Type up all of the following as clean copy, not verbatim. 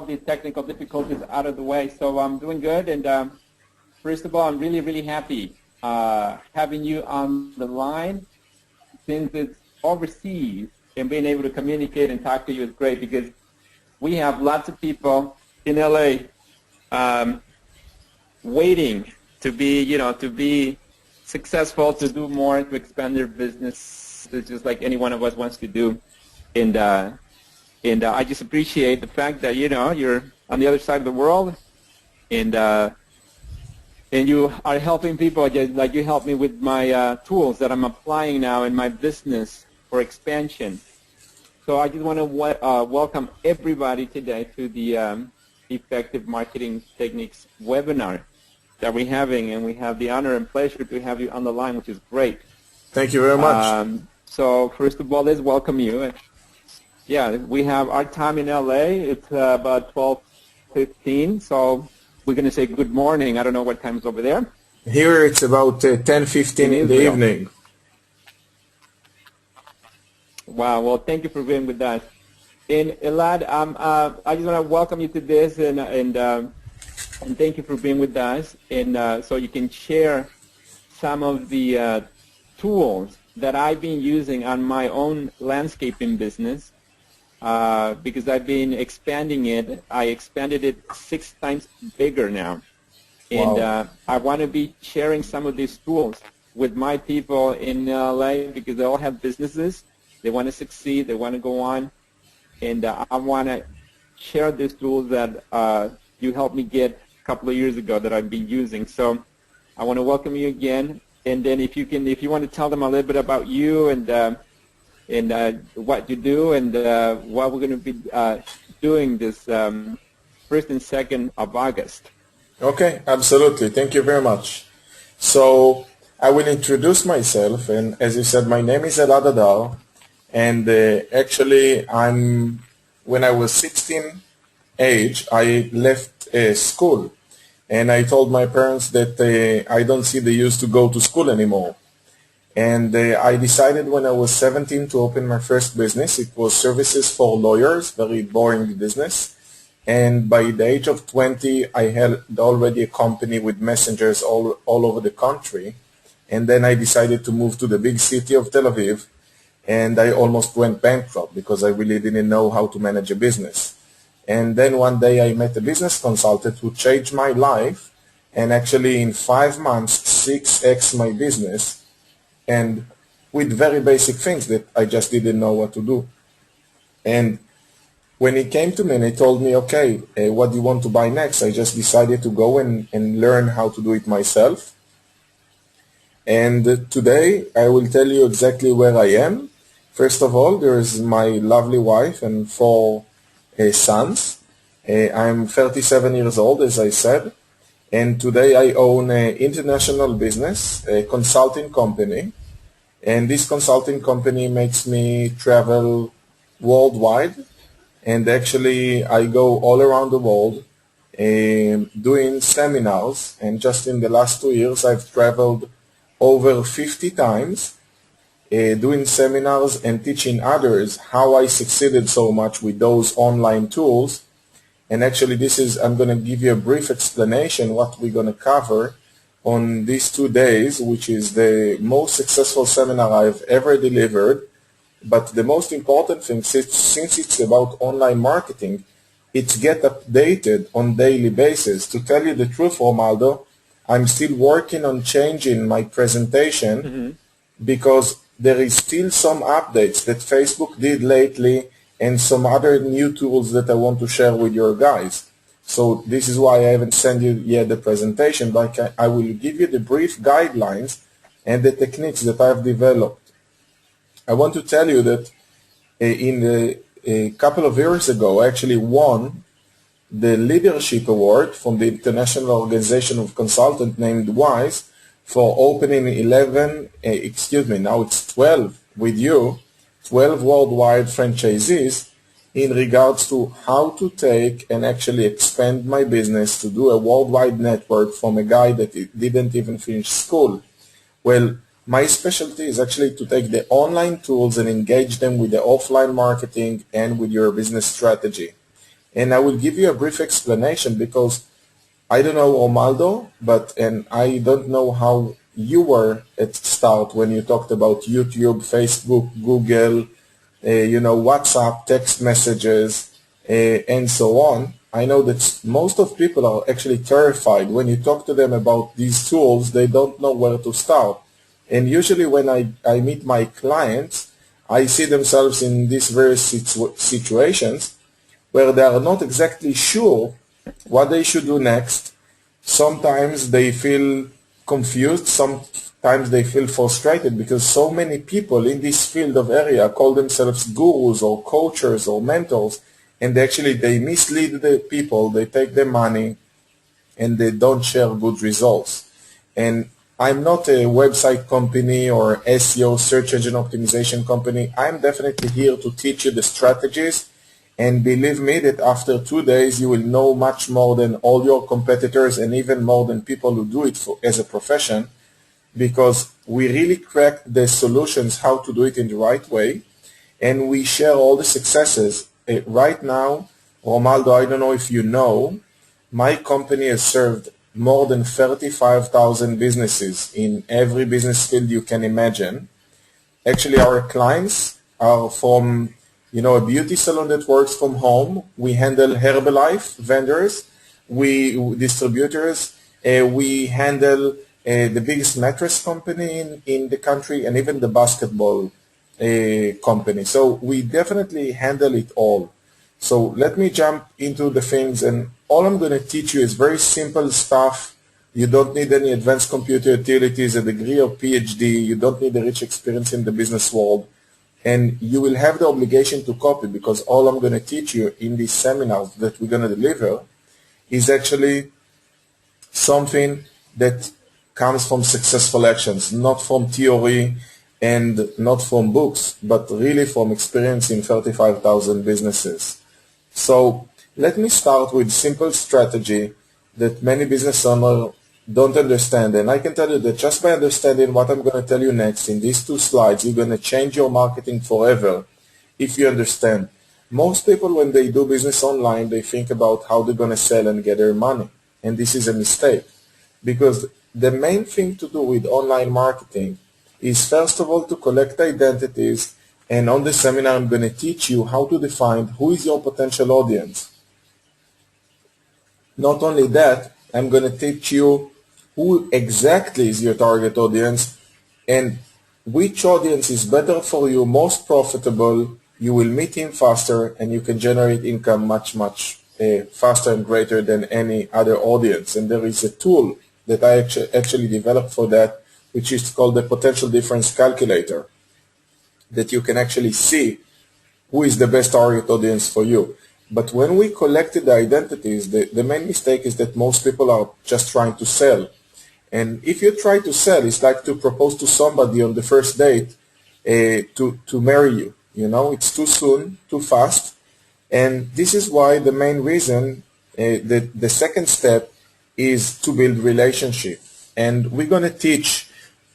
the technical difficulties out of the way. So I'm doing good. And first of all, I'm really, really happy having you on the line. Since it's overseas and being able to communicate and talk to you is great because we have lots of people in LA waiting to be successful, to do more, to expand their business. It's just like any one of us wants to do. And I just appreciate the fact that, you're on the other side of the world and you are helping people just like you helped me with my tools that I'm applying now in my business for expansion. So I just want to welcome everybody today to the Effective Marketing Techniques webinar that we're having, and we have the honor and pleasure to have you on the line, which is great. Thank you very much. So first of all, let's welcome you. Yeah, we have our time in LA. It's about 12:15, so we're going to say good morning. I don't know what time is over there. Here it's about 10:15 in the evening. Wow, well, thank you for being with us. And Elad, I just want to welcome you to this, and thank you for being with us. And so you can share some of the tools that I've been using on my own landscaping business because I've been expanding it. I expanded it 6 times bigger now. And Wow. I want to be sharing some of these tools with my people in LA because they all have businesses. They want to succeed. They want to go on. And I want to share these tools that you helped me get a couple of years ago that I've been using. So I want to welcome you again. And then if you want to tell them a little bit about you and what you do and what we're going to be doing this 1st and 2nd of August. Okay, absolutely. Thank you very much. So I will introduce myself, and as you said, my name is Elad, and actually when I was 16 age, I left school, and I told my parents that I don't see the use to go to school anymore. And I decided when I was 17 to open my first business. It was services for lawyers, very boring business. And by the age of 20, I had already a company with messengers all over the country. And then I decided to move to the big city of Tel Aviv. And I almost went bankrupt because I really didn't know how to manage a business. And then one day I met a business consultant who changed my life. And actually in 5 months, 6x my business. And with very basic things that I just didn't know what to do. And when he came to me and he told me, okay, what do you want to buy next? I just decided to go and learn how to do it myself. And today I will tell you exactly where I am. First of all, there is my lovely wife and 4 sons. I'm 37 years old, as I said. And today I own an international business, a consulting company. And this consulting company makes me travel worldwide. And actually I go all around the world doing seminars. And just in the last 2 years I've traveled over 50 times doing seminars and teaching others how I succeeded so much with those online tools. And actually I'm going to give you a brief explanation what we're going to cover on these 2 days, which is the most successful seminar I've ever delivered. But the most important thing, since it's about online marketing, it's get updated on daily basis. To tell you the truth, Romaldo, I'm still working on changing my presentation because there is still some updates that Facebook did lately and some other new tools that I want to share with your guys. So this is why I haven't sent you yet the presentation, but I will give you the brief guidelines and the techniques that I've developed. I want to tell you that a couple of years ago, I actually won the Leadership Award from the International Organization of Consultants named WISE for opening now it's 12 with you, 12 worldwide franchisees in regards to how to take and actually expand my business to do a worldwide network from a guy that didn't even finish school. Well, my specialty is actually to take the online tools and engage them with the offline marketing and with your business strategy. And I will give you a brief explanation because I don't know Romaldo, and I don't know how you were at start when you talked about YouTube, Facebook, Google, WhatsApp, text messages, and so on. I know that most of people are actually terrified. When you talk to them about these tools, they don't know where to start. And usually when I meet my clients, I see themselves in these various situations where they are not exactly sure what they should do next. Sometimes they feel confused, sometimes they feel frustrated because so many people in this field of area call themselves gurus or coaches or mentors, and they mislead the people, they take their money, and they don't share good results. And I'm not a website company or SEO, search engine optimization company. I'm definitely here to teach you the strategies, and believe me that after 2 days you will know much more than all your competitors and even more than people who do it as a profession, because we really cracked the solutions how to do it in the right way, and we share all the successes. Right now, Romaldo, I don't know if you know, my company has served more than 35,000 businesses in every business field you can imagine. Actually, our clients are from, a beauty salon that works from home. We handle Herbalife vendors, distributors. We handle the biggest mattress company in the country, and even the basketball company. So we definitely handle it all. So let me jump into the things, and all I'm going to teach you is very simple stuff. You don't need any advanced computer utilities, a degree or PhD. You don't need a rich experience in the business world. And you will have the obligation to copy, because all I'm going to teach you in these seminars that we're going to deliver is actually something that comes from successful actions, not from theory and not from books, but really from experience in 35,000 businesses. So let me start with simple strategy that many business owners don't understand. And I can tell you that just by understanding what I'm going to tell you next in these 2 slides, you're going to change your marketing forever if you understand. Most people, when they do business online, they think about how they're going to sell and get their money. And this is a mistake, because the main thing to do with online marketing is, first of all, to collect identities. And on the seminar, I'm going to teach you how to define who is your potential audience. Not only that, I'm going to teach you who exactly is your target audience and which audience is better for you, most profitable. You will meet him faster, and you can generate income much faster and greater than any other audience. And there is a tool that I actually developed for that, which is called the Potential Difference Calculator, that you can actually see who is the best target audience for you. But when we collected the identities, the main mistake is that most people are just trying to sell. And if you try to sell, it's like to propose to somebody on the first date to marry you. It's too soon, too fast. And this is why the main reason, the second step is to build relationship. And we're going to teach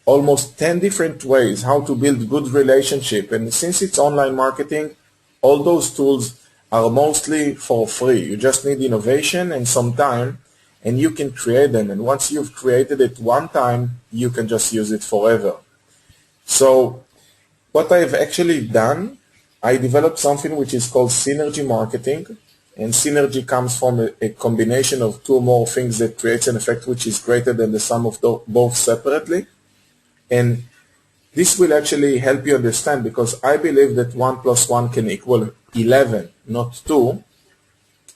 almost 10 different ways how to build good relationship. And since it's online marketing, all those tools are mostly for free. You just need innovation and some time, and you can create them. And once you've created it one time, you can just use it forever. So what I've actually done, I developed something which is called synergy marketing. And synergy comes from a combination of 2 or more things that creates an effect which is greater than the sum of both separately. And this will actually help you understand, because I believe that 1 + 1 can equal 11, not 2.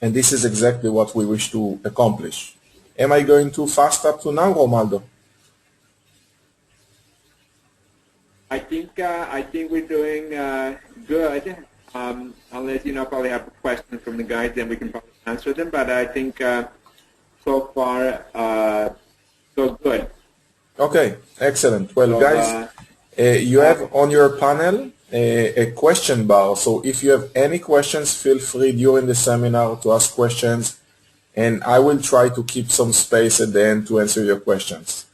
And this is exactly what we wish to accomplish. Am I going too fast up to now, Romaldo? I think we're doing good. Unless probably have questions from the guys, then we can probably answer them. But I think so far so good. Okay, excellent. Well, guys, you have on your panel a question bar. So if you have any questions, feel free during the seminar to ask questions, and I will try to keep some space at the end to answer your questions.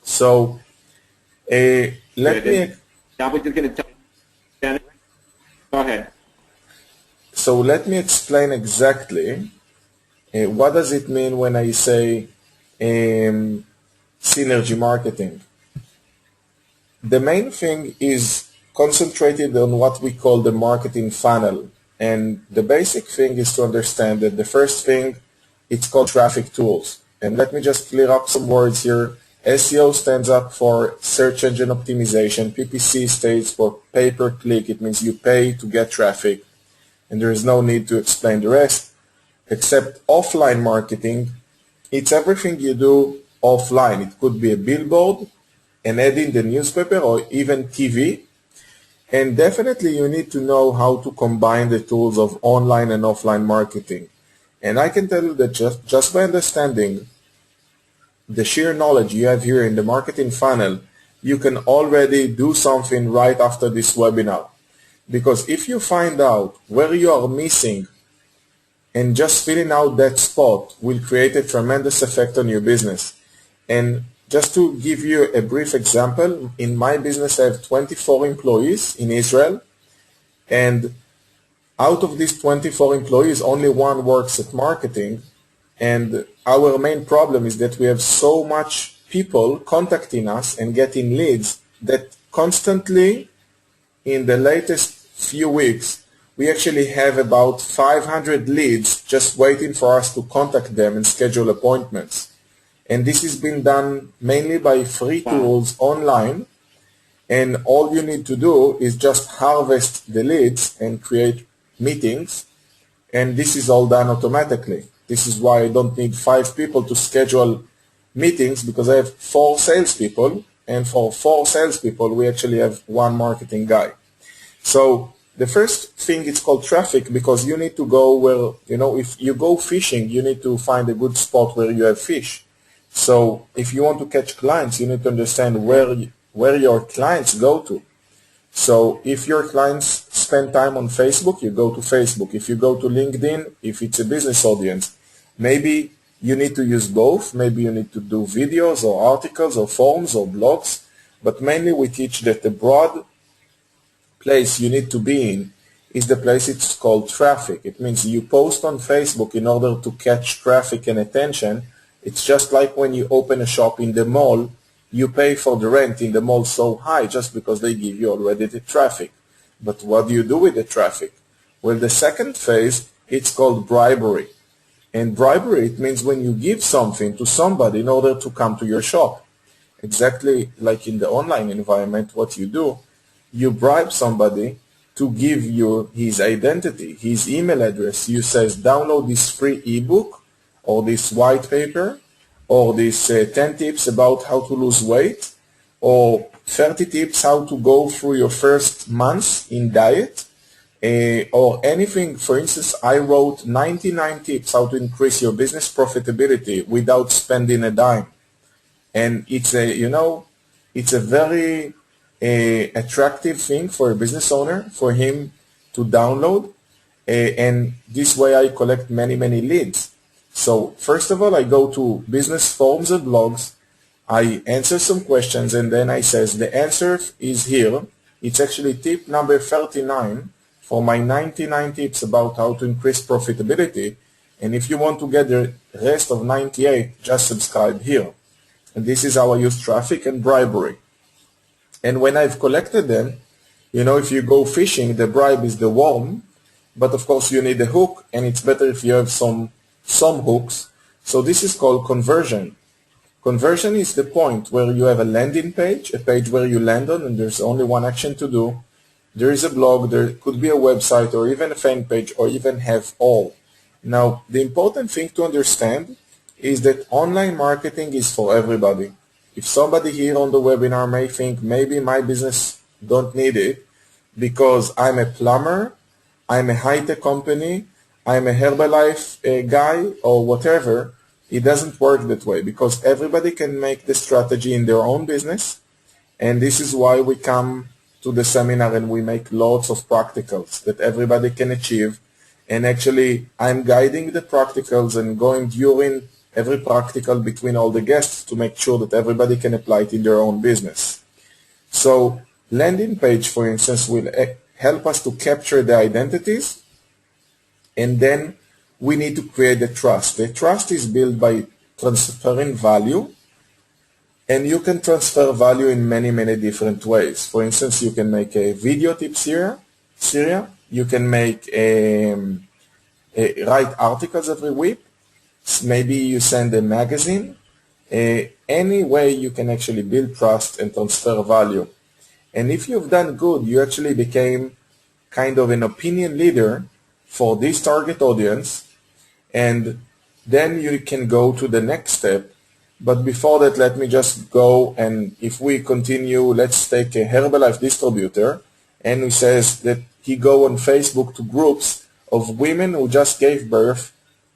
So let me. Now we're just going to tell you. Go ahead. So let me explain exactly what does it mean when I say synergy marketing. The main thing is concentrated on what we call the marketing funnel. And the basic thing is to understand that the first thing, it's called traffic tools. And let me just clear up some words here. SEO stands up for search engine optimization. PPC stands for pay-per-click. It means you pay to get traffic. And there is no need to explain the rest. Except offline marketing, it's everything you do offline. It could be a billboard, an ad in the newspaper, or even TV. And definitely you need to know how to combine the tools of online and offline marketing. And I can tell you that just by understanding the sheer knowledge you have here in the marketing funnel, you can already do something right after this webinar. Because if you find out where you are missing and just filling out that spot will create a tremendous effect on your business. And just to give you a brief example, in my business I have 24 employees in Israel, and out of these 24 employees, only one works at marketing. And our main problem is that we have so much people contacting us and getting leads that constantly in the latest few weeks, we actually have about 500 leads just waiting for us to contact them and schedule appointments. And this has been done mainly by free tools online. And all you need to do is just harvest the leads and create meetings. And this is all done automatically. This is why I don't need 5 people to schedule meetings, because I have 4 salespeople. And for 4 salespeople, we actually have 1 marketing guy. So the first thing is called traffic, because you need to go where, if you go fishing, you need to find a good spot where you have fish. So if you want to catch clients, you need to understand where your clients go to. So if your clients spend time on Facebook, you go to Facebook. If you go to LinkedIn, if it's a business audience, maybe you need to use both. Maybe you need to do videos or articles or forums or blogs. But mainly we teach that the broad place you need to be in is the place it's called traffic. It means you post on Facebook in order to catch traffic and attention. It's just like when you open a shop in the mall, you pay for the rent in the mall so high just because they give you already the traffic. But what do you do with the traffic? Well, the second phase, it's called bribery. And bribery, it means when you give something to somebody in order to come to your shop. Exactly like in the online environment, what you do, you bribe somebody to give you his identity, his email address. You says, download this free ebook or this white paper, or these 10 tips about how to lose weight, or 30 tips how to go through your first month in diet, or anything. For instance, I wrote 99 tips how to increase your business profitability without spending a dime. And it's a very attractive thing for a business owner, for him to download. And this way I collect many, many leads. So first of all, I go to business forums and blogs, I answer some questions, and then I says the answer is here. It's actually tip number 39 for my 99 tips about how to increase profitability. And if you want to get the rest of 98, just subscribe here. And this is how I use traffic and bribery. And when I've collected them, if you go fishing, the bribe is the worm, but of course you need a hook, and it's better if you have some hooks. So this is called conversion. Conversion is the point where you have a landing page, a page where you land on, and there's only one action to do. There is a blog, there could be a website, or even a fan page, or even have all. Now, the important thing to understand is that online marketing is for everybody. If somebody here on the webinar may think maybe my business don't need it because I'm a plumber, I'm a high-tech company, I'm a Herbalife guy, or whatever, it doesn't work that way, because everybody can make the strategy in their own business. And this is why we come to the seminar and we make lots of practicals that everybody can achieve. And actually, I'm guiding the practicals and going during every practical between all the guests to make sure that everybody can apply it in their own business. So landing page, for instance, will help us to capture the identities and then we need to create the trust. The trust is built by transferring value, and you can transfer value in many, many different ways. For instance, you can make a video tip series. You can make write articles every week. Maybe you send a magazine. Any way you can actually build trust and transfer value. And if you've done good, you actually became kind of an opinion leader for this target audience, and then you can go to the next step. But before that, let me just go, and if we continue, let's take a Herbalife distributor, and he says that he go on Facebook to groups of women who just gave birth,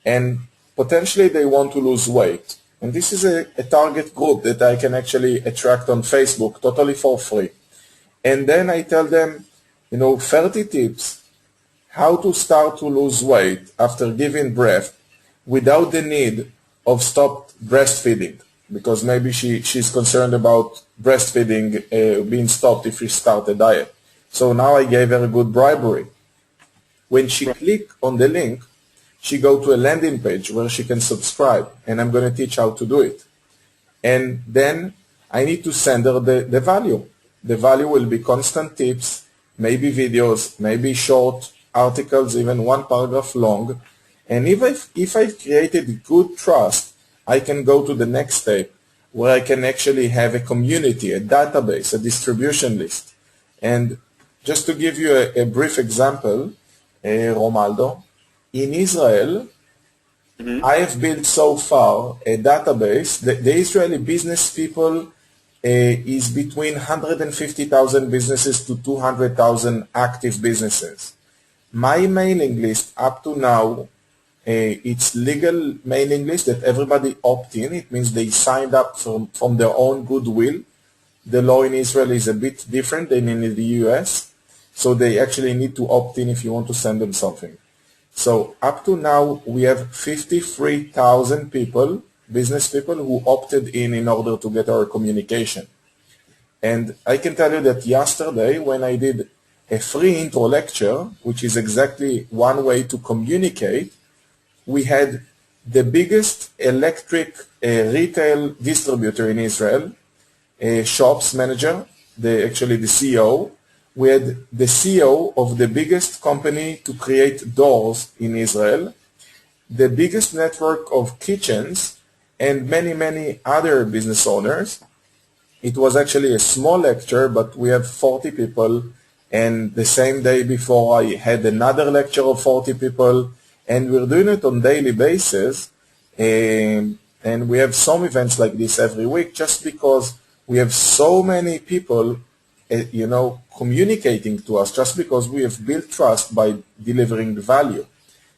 and potentially they want to lose weight. And this is a target group that I can actually attract on Facebook totally for free. And then I tell them, 30 tips how to start to lose weight after giving birth without the need of stopped breastfeeding, because maybe she's concerned about breastfeeding being stopped if she start a diet. So now I gave her a good bribery. When she click on the link, she go to a landing page where she can subscribe, and I'm going to teach how to do it. And then I need to send her the value. The value will be constant tips, maybe videos, maybe short articles, even one paragraph long. And if I've created good trust, I can go to the next step where I can actually have a community, a database, a distribution list. And just to give you a brief example, Romaldo, in Israel, I have built so far a database. The Israeli business people is between 150,000 businesses to 200,000 active businesses. My mailing list up to now, it's legal mailing list that everybody opt in. It means they signed up from their own goodwill. The law in Israel is a bit different than in the US. So they actually need to opt in if you want to send them something. So up to now, we have 53,000 people, business people, who opted in order to get our communication. And I can tell you that yesterday, when I did a free intro lecture, which is exactly one way to communicate, we had the biggest electric retail distributor in Israel, a shops manager, actually the CEO. We had the CEO of the biggest company to create doors in Israel, the biggest network of kitchens, and many, many other business owners. It was actually a small lecture, but we have 40 people. And the same day before, I had another lecture of 40 people. And we're doing it on daily basis. And we have some events like this every week just because we have so many people communicating to us, just because we have built trust by delivering the value.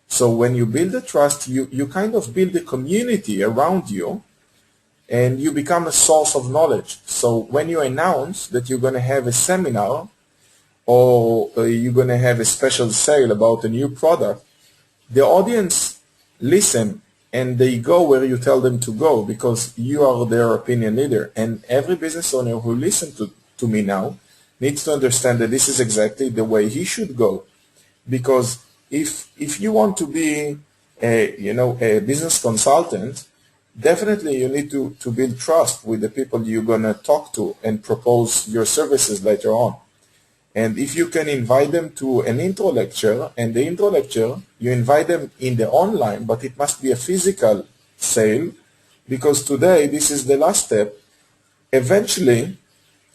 So when you build the trust, you kind of build a community around you, and you become a source of knowledge. So when you announce that you're going to have a seminar, or you're going to have a special sale about a new product, the audience listen, and they go where you tell them to go, because you are their opinion leader. And every business owner who listens to me now needs to understand that this is exactly the way he should go. Because if you want to be a business consultant, definitely you need to build trust with the people you're going to talk to and propose your services later on. And if you can invite them to an intro lecture, and the intro lecture, you invite them in the online, but it must be a physical sale, because today this is the last step. Eventually,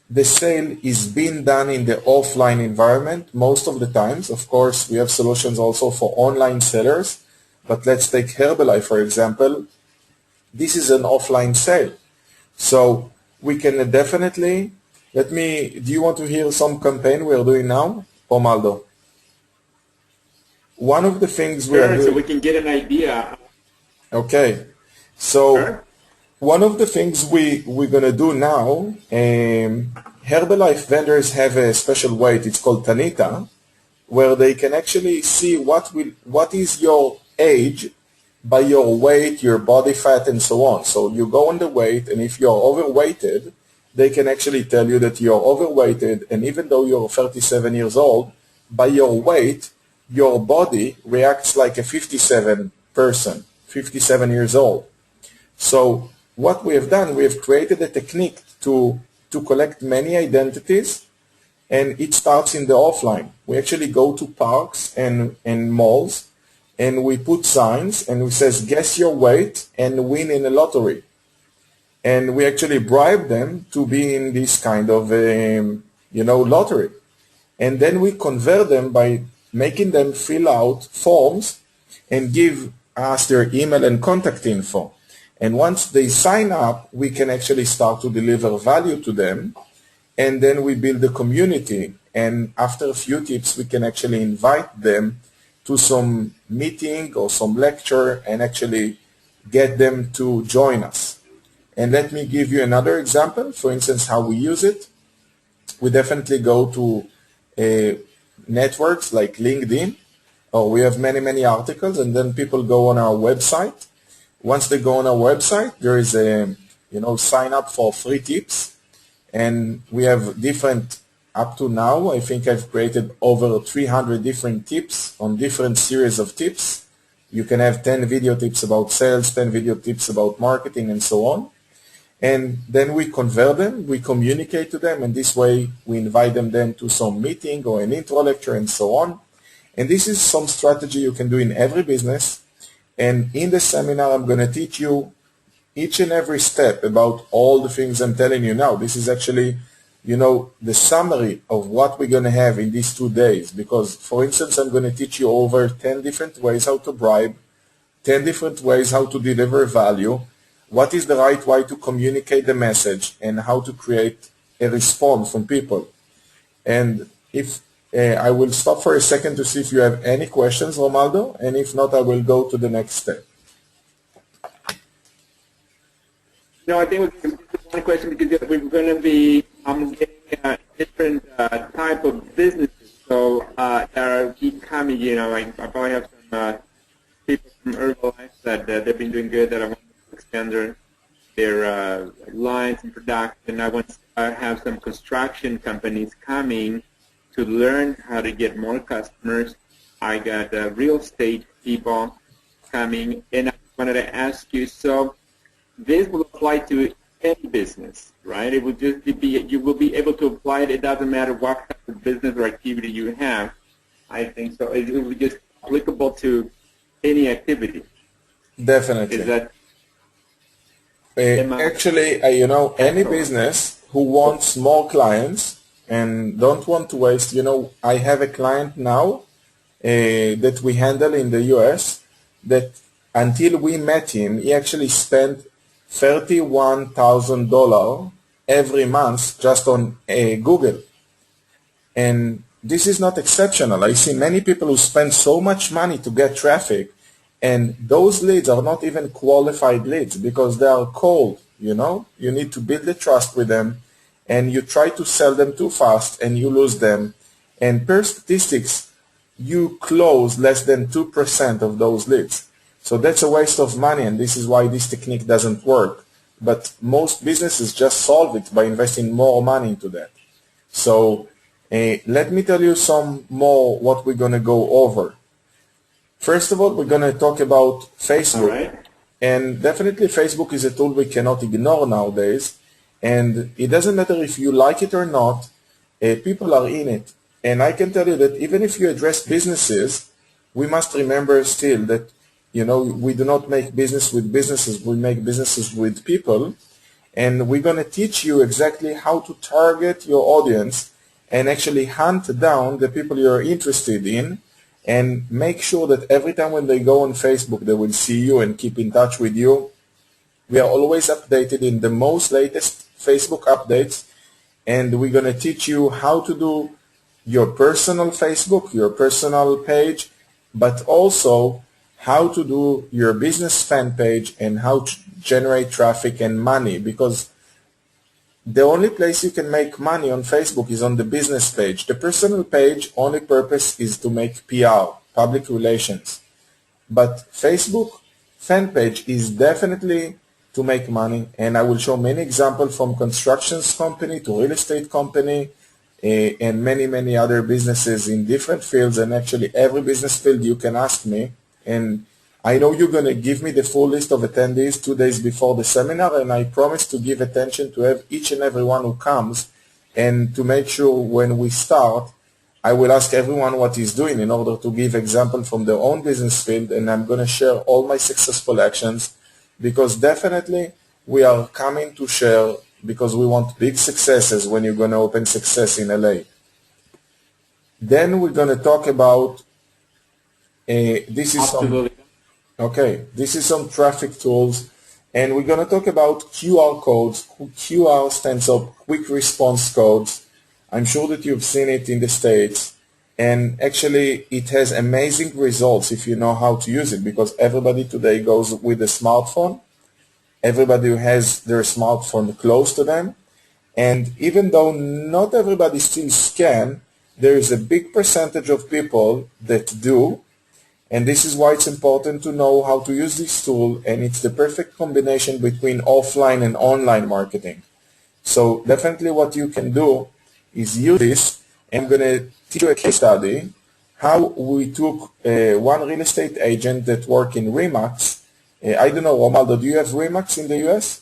the sale is being done in the offline environment most of the times. Of course, we have solutions also for online sellers, but let's take Herbalife, for example. This is an offline sale. So we can definitely, do you want to hear some campaign we are doing now, Romaldo? One of the things we are doing... So we can get an idea. Okay. So one of the things we're going to do now, Herbalife vendors have a special weight, it's called Tanita, where they can actually see what is your age by your weight, your body fat, and so on. So you go on the weight, and if you're overweighted, they can actually tell you that you're overweighted, and even though you're 37 years old, by your weight, your body reacts like a 57 person, 57 years old. So what we have done, we have created a technique to collect many identities, and it starts in the offline. We actually go to parks and malls, and we put signs, and we says, guess your weight and win in a lottery. And we actually bribe them to be in this kind of, lottery. And then we convert them by making them fill out forms and give us their email and contact info. And once they sign up, we can actually start to deliver value to them. And then we build a community. And after a few tips, we can actually invite them to some meeting or some lecture and actually get them to join us. And let me give you another example. For instance, how we use it. We definitely go to networks like LinkedIn, or we have many, many articles, and then people go on our website. Once they go on our website, there is a, sign up for free tips. And we have different, up to now, I think I've created over 300 different tips on different series of tips. You can have 10 video tips about sales, 10 video tips about marketing, and so on. And then we convert them, we communicate to them, and this way we invite them to some meeting or an intro lecture and so on. And this is some strategy you can do in every business. And in the seminar, I'm going to teach you each and every step about all the things I'm telling you now. This is actually, the summary of what we're going to have in these 2 days. Because, for instance, I'm going to teach you over 10 different ways how to bribe, 10 different ways how to deliver value, what is the right way to communicate the message, and how to create a response from people. And if I will stop for a second to see if you have any questions, Romaldo, and if not, I will go to the next step. No, I think this is one question because we're going to be getting a different type of businesses. So that keep coming, I probably have some people from Herbalife that they've been doing good that I want to expand their lines and production. I want to have some construction companies coming to learn how to get more customers. I got real estate people coming, and I wanted to ask you, so this will apply to any business, right? It will just be, you will be able to apply it. It doesn't matter what type of business or activity you have. I think so. It will be just applicable to any activity. Definitely. Is that actually, any business who wants more clients and don't want to waste, I have a client now that we handle in the US that until we met him, he actually spent $31,000 every month just on Google. And this is not exceptional. I see many people who spend so much money to get traffic, and those leads are not even qualified leads because they are cold, You need to build the trust with them, and you try to sell them too fast, and you lose them. And per statistics, you close less than 2% of those leads. So that's a waste of money, and this is why this technique doesn't work. But most businesses just solve it by investing more money into that. So let me tell you some more what we're going to go over. First of all, we're going to talk about Facebook. All right. And definitely Facebook is a tool we cannot ignore nowadays. And it doesn't matter if you like it or not, people are in it. And I can tell you that even if you address businesses, we must remember still that, we do not make business with businesses, we make businesses with people. And we're going to teach you exactly how to target your audience and actually hunt down the people you're interested in, and make sure that every time when they go on Facebook, they will see you and keep in touch with you. We are always updated in the most latest Facebook updates, and we're going to teach you how to do your personal Facebook, your personal page, but also how to do your business fan page and how to generate traffic and money, because the only place you can make money on Facebook is on the business page. The personal page only purpose is to make PR, public relations. But Facebook fan page is definitely to make money, and I will show many examples from constructions company to real estate company, and many, many other businesses in different fields. And actually every business field you can ask me. And I know you're going to give me the full list of attendees 2 days before the seminar, and I promise to give attention to each and every one who comes, and to make sure when we start, I will ask everyone what he's doing in order to give example from their own business field, and I'm going to share all my successful actions, because definitely we are coming to share because we want big successes when you're going to open success in LA. Then we're going to talk about this is some traffic tools, and we're going to talk about QR codes. QR stands for quick response codes. I'm sure that you've seen it in the States, and actually it has amazing results if you know how to use it, because everybody today goes with a smartphone. Everybody who has their smartphone close to them, and even though not everybody still scan, there is a big percentage of people that do. And this is why it's important to know how to use this tool, and it's the perfect combination between offline and online marketing. So definitely what you can do is use this. I'm going to teach you a case study, how we took one real estate agent that worked in Remax. I don't know, Romaldo, do you have Remax in the US?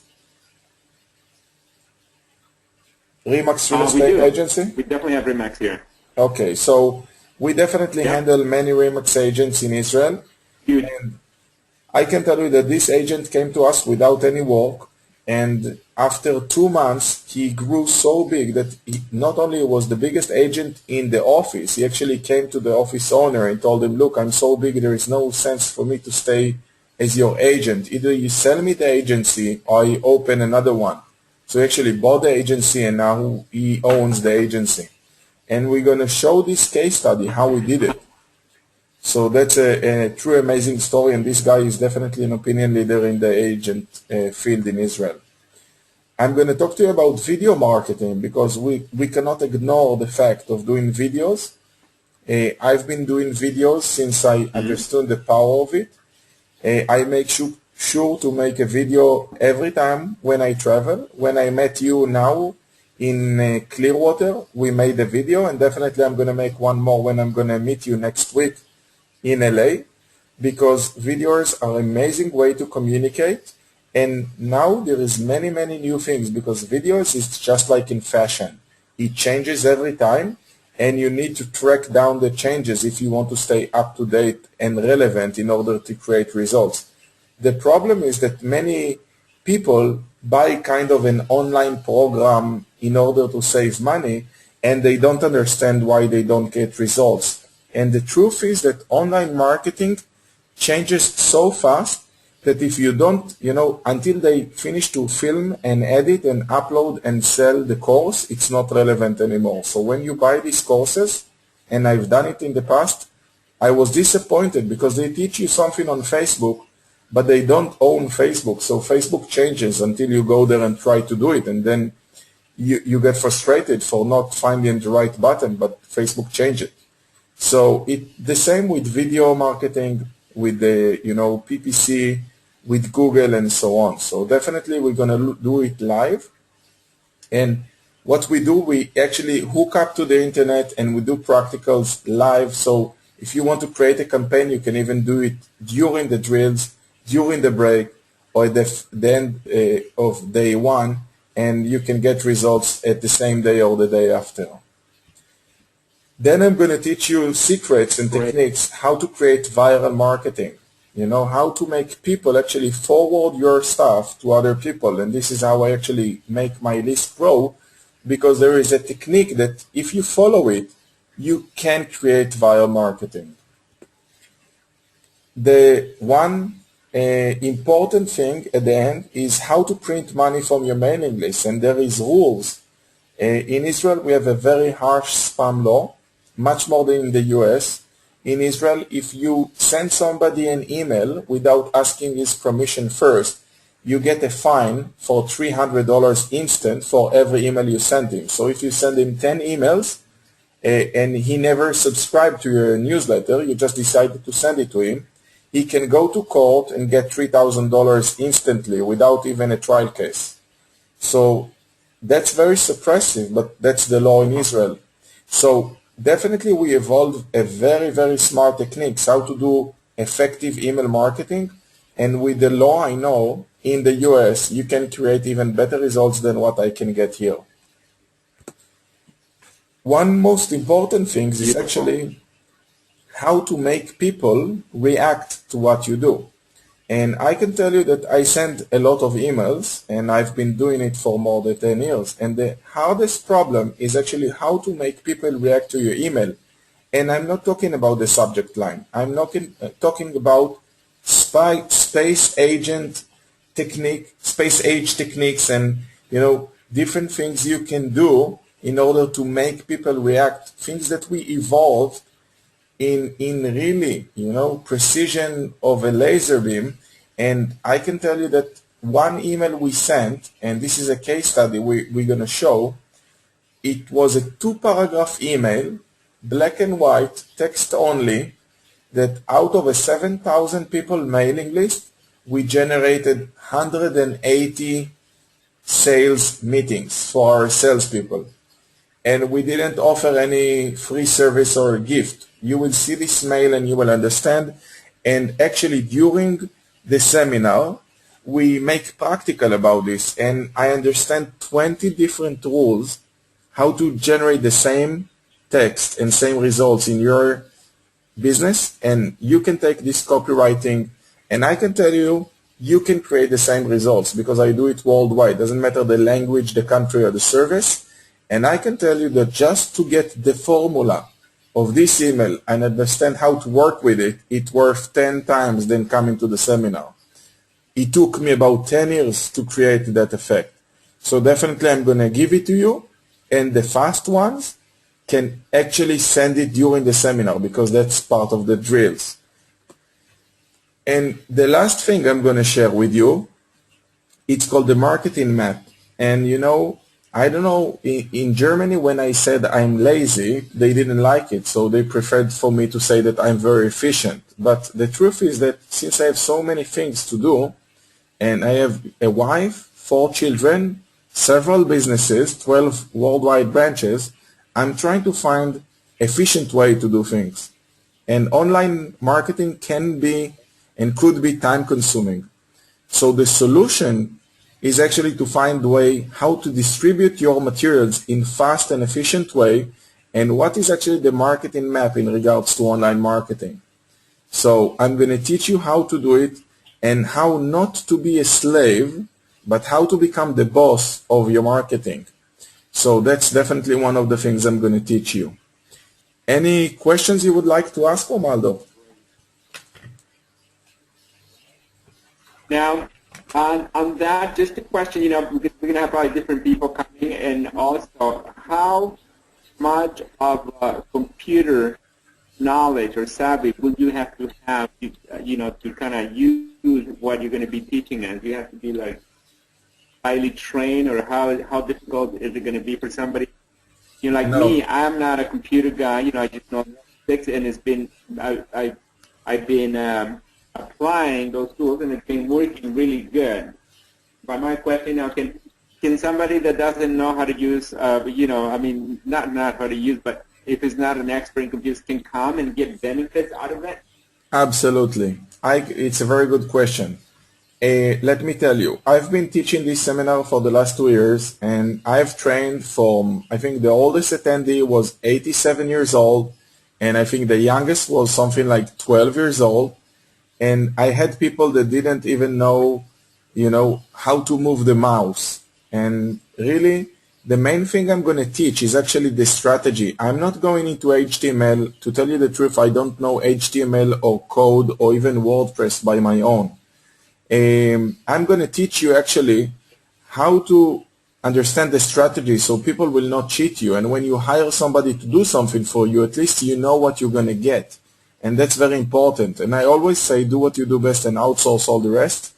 Remax Real Estate Agency? We definitely have Remax here. Okay, so we definitely handle many Remax agents in Israel. Huge. And I can tell you that this agent came to us without any work, and after 2 months he grew so big that he not only was the biggest agent in the office, he actually came to the office owner and told him, look, I'm so big, there is no sense for me to stay as your agent. Either you sell me the agency or I open another one. So he actually bought the agency, and now he owns the agency. And we're going to show this case study, how we did it. So that's a true amazing story, and this guy is definitely an opinion leader in the agent field in Israel. I'm going to talk to you about video marketing, because we cannot ignore the fact of doing videos. I've been doing videos since I understood the power of it. I make sure to make a video every time when I travel. When I met you now, in Clearwater, we made a video, and definitely I'm going to make one more when I'm going to meet you next week in LA, because videos are an amazing way to communicate. And now there is many, many new things, because videos is just like in fashion. It changes every time, and you need to track down the changes if you want to stay up to date and relevant in order to create results. The problem is that many people buy kind of an online program in order to save money, and they don't understand why they don't get results. And the truth is that online marketing changes so fast that if you don't, until they finish to film and edit and upload and sell the course, it's not relevant anymore. So when you buy these courses, and I've done it in the past, I was disappointed because they teach you something on Facebook, but they don't own Facebook. So Facebook changes until you go there and try to do it, and then you get frustrated for not finding the right button, but Facebook changed it. So the same with video marketing, with the PPC, with Google and so on. So definitely we're going to do it live. And what we do, we actually hook up to the internet and we do practicals live. So if you want to create a campaign, you can even do it during the drills, during the break, or at the end of day one, and you can get results at the same day or the day after. Then I'm going to teach you secrets and techniques, how to create viral marketing, how to make people actually forward your stuff to other people. And this is how I actually make my list grow, because there is a technique that if you follow it, you can create viral marketing. The one important thing at the end is how to print money from your mailing list, and there is rules. In Israel, we have a very harsh spam law, much more than in the US. In Israel, if you send somebody an email without asking his permission first, you get a fine for $300 instant for every email you send him. So if you send him 10 emails and he never subscribed to your newsletter, you just decided to send it to him, he can go to court and get $3,000 instantly without even a trial case. So that's very suppressive, but that's the law in Israel. So definitely we evolved a very, very smart techniques how to do effective email marketing. And with the law I know in the US, you can create even better results than what I can get here. One most important thing is actually how to make people react to what you do. And I can tell you that I send a lot of emails, and I've been doing it for more than 10 years. And the hardest problem is actually how to make people react to your email. And I'm not talking about the subject line. I'm not talking about space age techniques, and different things you can do in order to make people react. Things that we evolved in really, precision of a laser beam. And I can tell you that one email we sent, and this is a case study we're going to show, it was a 2-paragraph email, black and white, text only, that out of a 7,000 people mailing list, we generated 180 sales meetings for our salespeople. And we didn't offer any free service or gift. You will see this mail and you will understand. And actually during the seminar, we make practical about this. And I understand 20 different rules how to generate the same text and same results in your business. And you can take this copywriting, and I can tell you, you can create the same results because I do it worldwide. Doesn't matter the language, the country, or the service. And I can tell you that just to get the formula of this email and understand how to work with it, it's worth 10 times than coming to the seminar. It took me about 10 years to create that effect. So definitely I'm going to give it to you, and the fast ones can actually send it during the seminar because that's part of the drills. And the last thing I'm going to share with you, it's called the marketing map. And I don't know, in Germany when I said I'm lazy, they didn't like it. So they preferred for me to say that I'm very efficient. But the truth is that since I have so many things to do, and I have a wife, 4 children, several businesses, 12 worldwide branches, I'm trying to find efficient way to do things. And online marketing can be and could be time consuming. So the solution is actually to find a way how to distribute your materials in fast and efficient way, and what is actually the marketing map in regards to online marketing. So I'm going to teach you how to do it and how not to be a slave, but how to become the boss of your marketing. So that's definitely one of the things I'm going to teach you. Any questions you would like to ask, Romaldo? Now, on that, just a question, because we're going to have probably different people coming, and also how much of computer knowledge or savvy will you have to to kind of use what you're going to be teaching us? Do you have to be like highly trained, or how difficult is it going to be for somebody? Like me, I'm not a computer guy. I just know fix it, and it's been I've been applying those tools, and it's been working really good. But my question now, can somebody that doesn't know how to use, not how to use, but if it's not an expert in computers, can come and get benefits out of it? Absolutely. It's a very good question. Let me tell you, I've been teaching this seminar for the last 2 years, and I've trained from, I think the oldest attendee was 87 years old, and I think the youngest was something like 12 years old. And I had people that didn't even know, how to move the mouse. And really, the main thing I'm going to teach is actually the strategy. I'm not going into HTML. To tell you the truth, I don't know HTML or code or even WordPress by my own. I'm going to teach you actually how to understand the strategy so people will not cheat you. And when you hire somebody to do something for you, at least you know what you're going to get. And that's very important. And I always say, do what you do best and outsource all the rest.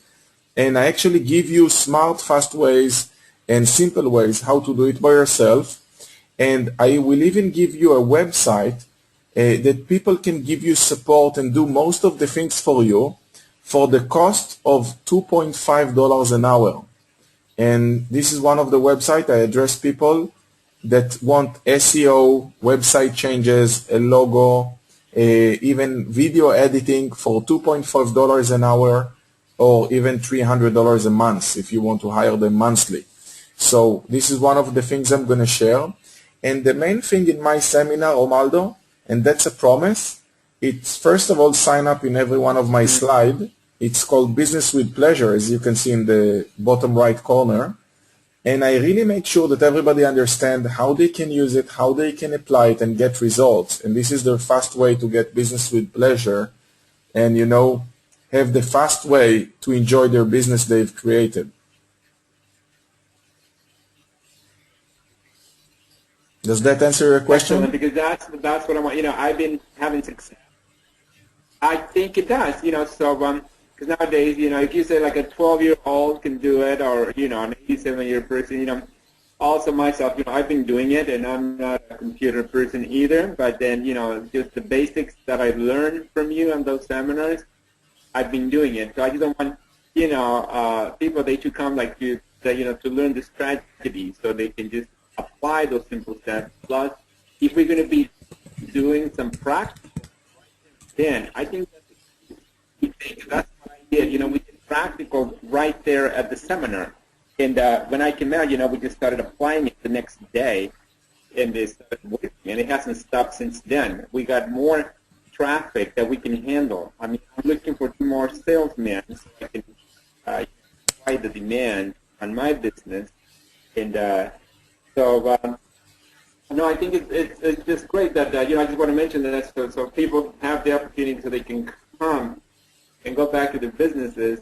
And I actually give you smart, fast ways and simple ways how to do it by yourself. And I will even give you a website that people can give you support and do most of the things for you for the cost of $2.5 an hour. And this is one of the websites I address people that want SEO, website changes, a logo, even video editing for $2.5 an hour, or even $300 a month if you want to hire them monthly. So this is one of the things I'm going to share. And the main thing in my seminar, Romaldo, and that's a promise, it's first of all sign up in every one of my slides. It's called Business with Pleasure, as you can see in the bottom right corner. And I really make sure that everybody understands how they can use it, how they can apply it and get results. And this is the fast way to get business with pleasure and, you know, have the fast way to enjoy their business they've created. Does that answer your question? Excellent, because that's what I want. You know, I've been having success. I think it does. You know, so because nowadays, you know, if you say like a 12-year-old can do it, or you know, an 87-year person, you know, also myself, you know, I've been doing it, and I'm not a computer person either. But then, you know, just the basics that I learned from you on those seminars, I've been doing it. So I just don't want, you know, people they should come like you, you know, to learn the strategy, so they can just apply those simple steps. Plus, if we're going to be doing some practice, then I think that's what I did. You know, we did practical right there at the seminar. And when I came out, you know, we just started applying it the next day, and it started working. And it hasn't stopped since then. We got more traffic that we can handle. I mean, I'm looking for more salesmen so I can provide the demand on my business. And no, I think it's just great that, you know, I just want to mention that so people have the opportunity so they can come and go back to their businesses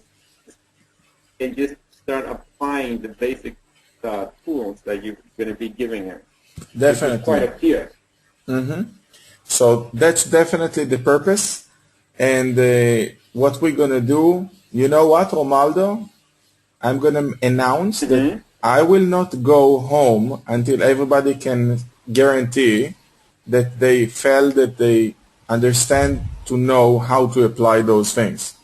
and just start applying the basic tools that you're going to be giving them. Definitely. Quite a few. Mm-hmm. So that's definitely the purpose. And what we're going to do, you know what, Romaldo? I'm going to announce that I will not go home until everybody can guarantee that they felt that they understand to know how to apply those things.